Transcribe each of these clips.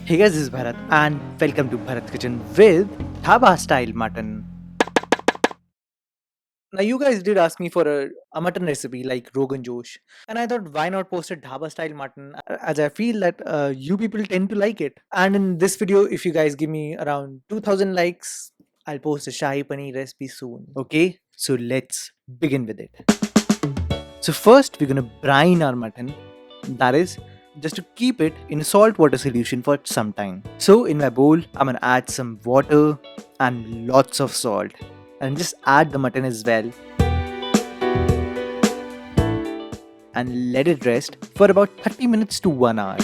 Hey guys, this is Bharat and welcome to Bharat's Kitchen with Dhabha Style Mutton. Now you guys did ask me for a mutton recipe like Rogan Josh, and I thought why not post a Dhaba style mutton as I feel that you people tend to like it. And in this video, if you guys give me around 2000 likes, I'll post a shahi paneer recipe soon. Okay, so let's begin with it. So first we're gonna brine our mutton. That is just to keep it in a salt water solution for some time. So in my bowl, I'm gonna add some water and lots of salt and just add the mutton as well and let it rest for about 30 minutes to 1 hour.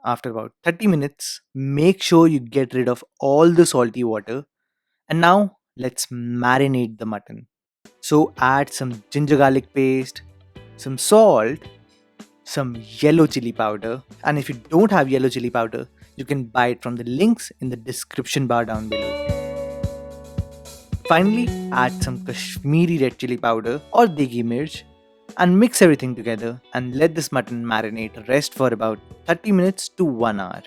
After about 30 minutes, make sure you get rid of all the salty water and now let's marinate the mutton. So add some ginger garlic paste, some salt, some yellow chili powder, and if you don't have yellow chili powder, you can buy it from the links in the description bar down below. Finally, add some Kashmiri red chili powder or degi mirch and mix everything together and let this mutton marinate rest for about 30 minutes to 1 hour.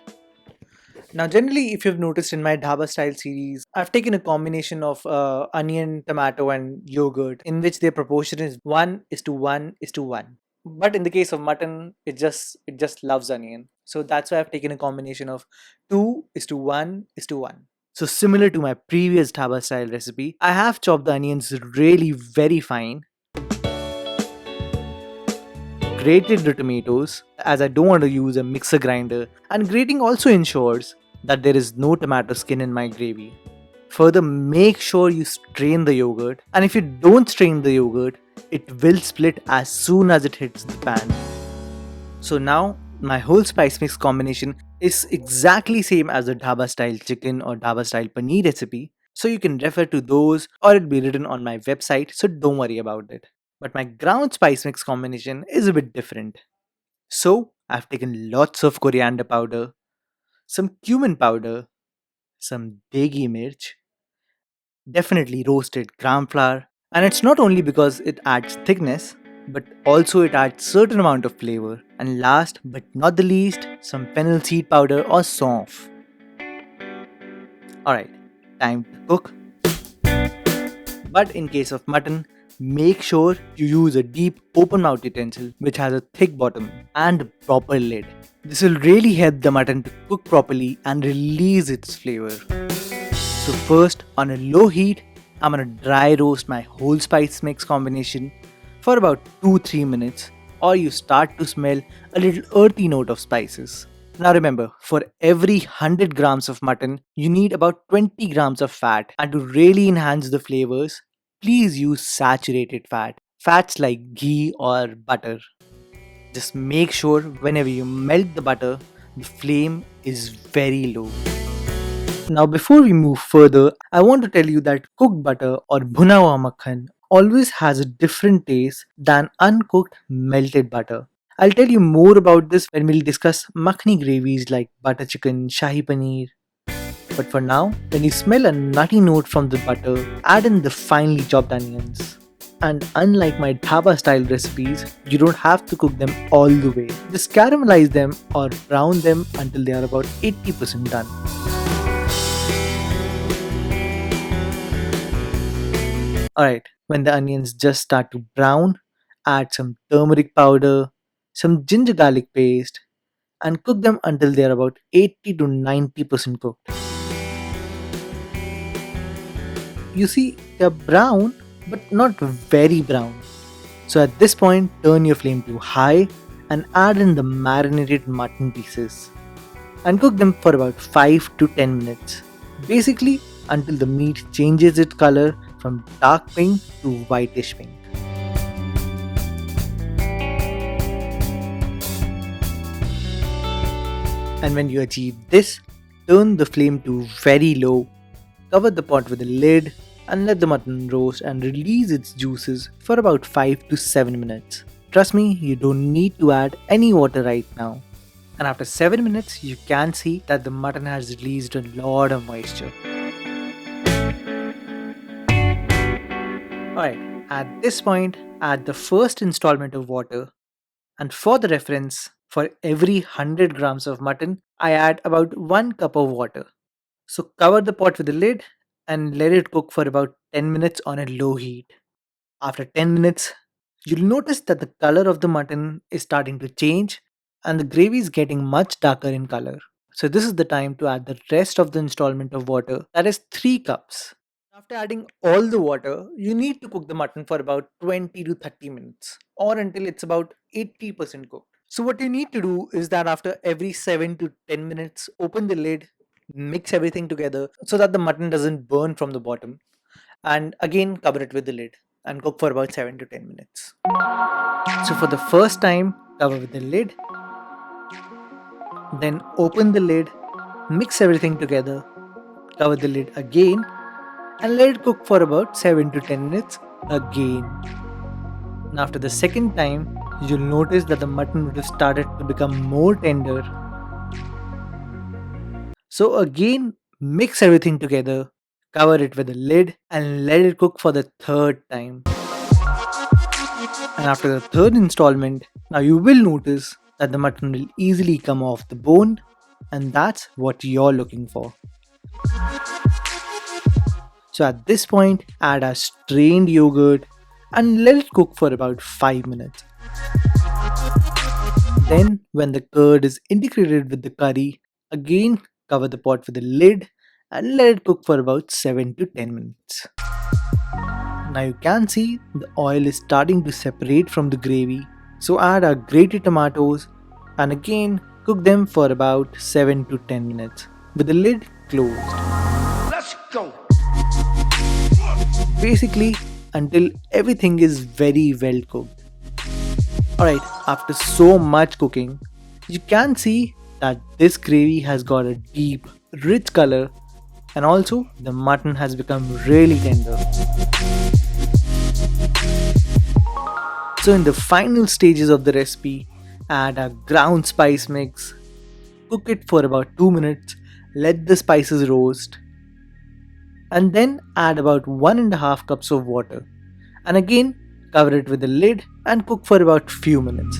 Now, generally, if you've noticed in my Dhaba style series, I've taken a combination of onion, tomato, and yogurt in which their proportion is 1 is to 1 is to 1. But in the case of mutton, it just loves onion. So that's why I've taken a combination of 2 is to 1 is to 1. So similar to my previous Dhaba style recipe, I have chopped the onions really very fine, grated the tomatoes as I don't want to use a mixer grinder, and grating also ensures that there is no tomato skin in my gravy. Further, make sure you strain the yogurt, and if you don't strain the yogurt, it will split as soon as it hits the pan. So now my whole spice mix combination is exactly same as the Dhaba style chicken or Dhaba style paneer recipe. So you can refer to those or it'll be written on my website, so don't worry about it. But my ground spice mix combination is a bit different. So I've taken lots of coriander powder, some cumin powder, some degi mirch, definitely roasted gram flour, and it's not only because it adds thickness, but also it adds certain amount of flavor. And last but not the least, some fennel seed powder or saunf. Alright, time to cook. But in case of mutton, make sure you use a deep open mouth utensil which has a thick bottom and a proper lid. This will really help the mutton to cook properly and release its flavor. So first, on a low heat, I'm gonna dry roast my whole spice mix combination for about 2-3 minutes, or you start to smell a little earthy note of spices. Now remember, for every 100 grams of mutton, you need about 20 grams of fat, and to really enhance the flavors, please use saturated fat. Fats like ghee or butter. Just make sure whenever you melt the butter, the flame is very low. Now, before we move further, I want to tell you that cooked butter or bhuna hua makhan always has a different taste than uncooked melted butter. I'll tell you more about this when we'll discuss makhni gravies like butter chicken, shahi paneer. But for now, when you smell a nutty note from the butter, add in the finely chopped onions. And unlike my dhaba style recipes, you don't have to cook them all the way. Just caramelize them or brown them until they are about 80% done. Alright, when the onions just start to brown, add some turmeric powder, some ginger garlic paste, and cook them until they are about 80 to 90% cooked. You see, they are brown but not very brown. So at this point, turn your flame to high and add in the marinated mutton pieces and cook them for about 5 to 10 minutes. Basically, until the meat changes its color from dark pink to whitish pink. And when you achieve this, turn the flame to very low, cover the pot with a lid, and let the mutton roast and release its juices for about 5 to 7 minutes. Trust me, you don't need to add any water right now. And after 7 minutes, you can see that the mutton has released a lot of moisture. Alright, at this point, add the first installment of water. And for the reference, For every 100 grams of mutton, I add about 1 cup of water. So cover the pot with the lid and let it cook for about 10 minutes on a low heat. After 10 minutes, you'll notice that the color of the mutton is starting to change and the gravy is getting much darker in color. So this is the time to add the rest of the installment of water, that is 3 cups. After adding all the water, you need to cook the mutton for about 20 to 30 minutes or until it's about 80% cooked. So what you need to do is that after every 7 to 10 minutes, open the lid, mix everything together so that the mutton doesn't burn from the bottom, and again cover it with the lid and cook for about 7 to 10 minutes. So for the first time, cover with the lid, then open the lid, mix everything together, cover the lid again and let it cook for about 7 to 10 minutes again. And after the second time, you'll notice that the mutton would have started to become more tender. So again, mix everything together, cover it with a lid and let it cook for the third time. And after the third installment, now you will notice that the mutton will easily come off the bone, and that's what you're looking for. So at this point, add a strained yogurt and let it cook for about 5 minutes. Then, when the curd is integrated with the curry, again cover the pot with a lid and let it cook for about 7 to 10 minutes. Now you can see the oil is starting to separate from the gravy. So add our grated tomatoes and again cook them for about 7 to 10 minutes with the lid closed. Let's go! Basically until everything is very well cooked. Alright, after so much cooking, you can see that this gravy has got a deep, rich color and also the mutton has become really tender. So in the final stages of the recipe, add a ground spice mix, cook it for about 2 minutes, let the spices roast, and then add about 1.5 cups of water and again cover it with a lid and cook for about few minutes.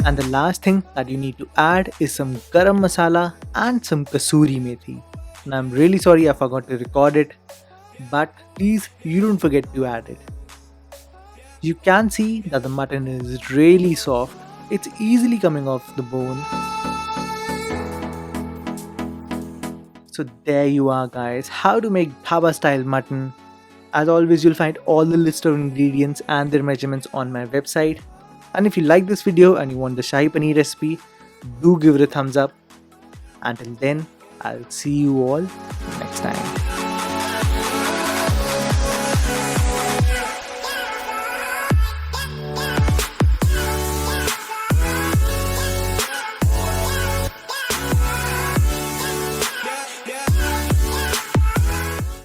And the last thing that you need to add is some garam masala and some kasuri methi. And I'm really sorry I forgot to record it, but please you don't forget to add it. You can see that the mutton is really soft. It's easily coming off the bone. So there you are guys, how to make Dhaba style mutton. As always, you'll find all the list of ingredients and their measurements on my website. And if you like this video and you want the shahi paneer recipe, do give it a thumbs up. Until then, I'll see you all next time.